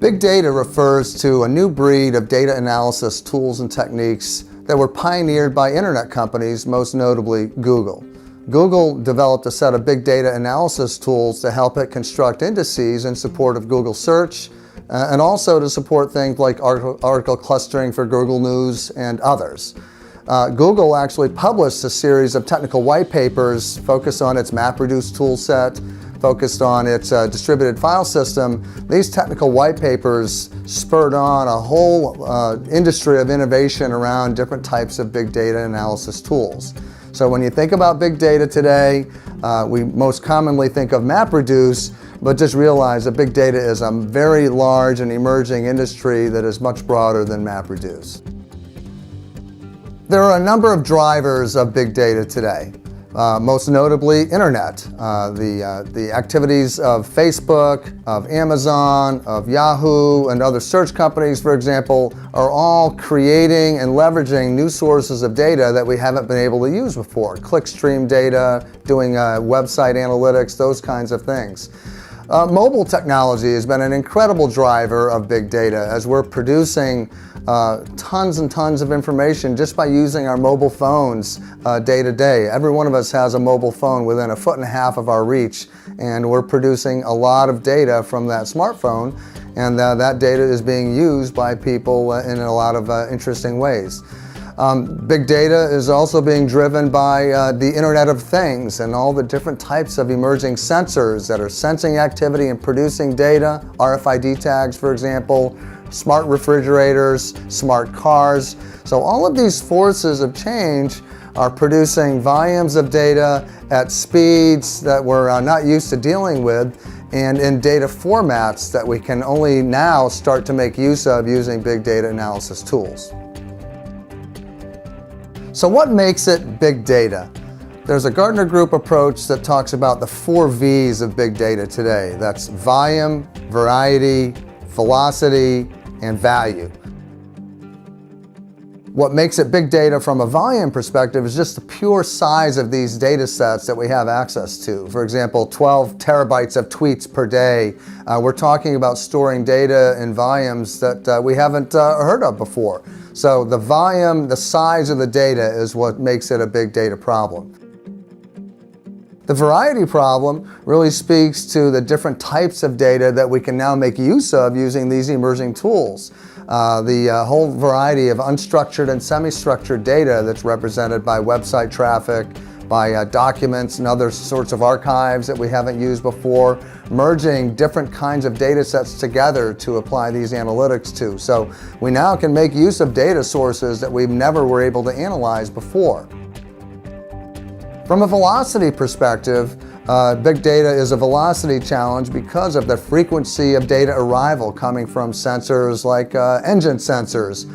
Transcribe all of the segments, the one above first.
Big data refers to a new breed of data analysis tools and techniques that were pioneered by internet companies, most notably Google. Google developed a set of big data analysis tools to help it construct indices in support of Google search, and also to support things like article clustering for Google News and others. Google actually published a series of technical white papers focused on its MapReduce toolset, focused on its distributed file system. These technical white papers spurred on a whole industry of innovation around different types of big data analysis tools. So when you think about big data today, we most commonly think of MapReduce, but just realize that big data is a very large and emerging industry that is much broader than MapReduce. There are a number of drivers of big data today. Most notably internet. The activities of Facebook, of Amazon, of Yahoo, and other search companies, for example, are all creating and leveraging new sources of data that we haven't been able to use before. Clickstream data, doing website analytics, those kinds of things. Mobile technology has been an incredible driver of big data as we're producing tons and tons of information just by using our mobile phones day to day. Every one of us has a mobile phone within 1.5 feet of our reach, and we're producing a lot of data from that smartphone, and that data is being used by people in a lot of interesting ways. Big data is also being driven by the Internet of Things and all the different types of emerging sensors that are sensing activity and producing data. RFID tags, for example, smart refrigerators, smart cars. So all of these forces of change are producing volumes of data at speeds that we're not used to dealing with, and in data formats that we can only now start to make use of using big data analysis tools. So what makes it big data? There's a Gartner Group approach that talks about the 4 V's of big data today. That's volume, variety, velocity, and value. What makes it big data from a volume perspective is just the pure size of these data sets that we have access to. For example, 12 terabytes of tweets per day. We're talking about storing data in volumes that we haven't heard of before. So the volume, the size of the data is what makes it a big data problem. The variety problem really speaks to the different types of data that we can now make use of using these emerging tools. The whole variety of unstructured and semi-structured data that's represented by website traffic, by documents and other sorts of archives that we haven't used before, merging different kinds of data sets together to apply these analytics to. So we now can make use of data sources that we never were able to analyze before. From a velocity perspective, big data is a velocity challenge because of the frequency of data arrival coming from sensors like engine sensors.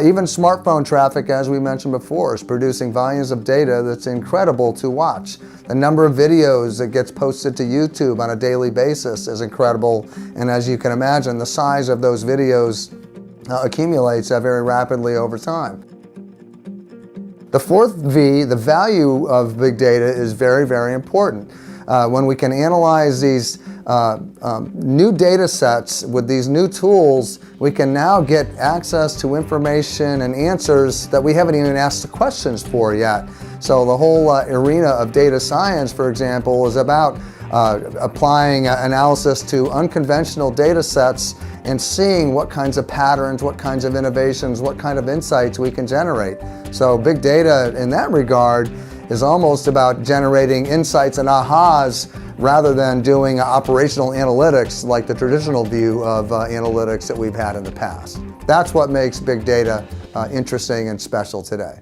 Even smartphone traffic, as we mentioned before, is producing volumes of data that's incredible to watch. The number of videos that gets posted to YouTube on a daily basis is incredible, and as you can imagine, the size of those videos accumulates very rapidly over time. The 4th V, the value of big data, is very, very important. When we can analyze these new data sets with these new tools, we can now get access to information and answers that we haven't even asked the questions for yet. So the whole arena of data science, for example, is about applying analysis to unconventional data sets and seeing what kinds of patterns, what kinds of innovations, what kind of insights we can generate. So big data in that regard is almost about generating insights and ahas rather than doing operational analytics like the traditional view of analytics that we've had in the past. That's what makes big data interesting and special today.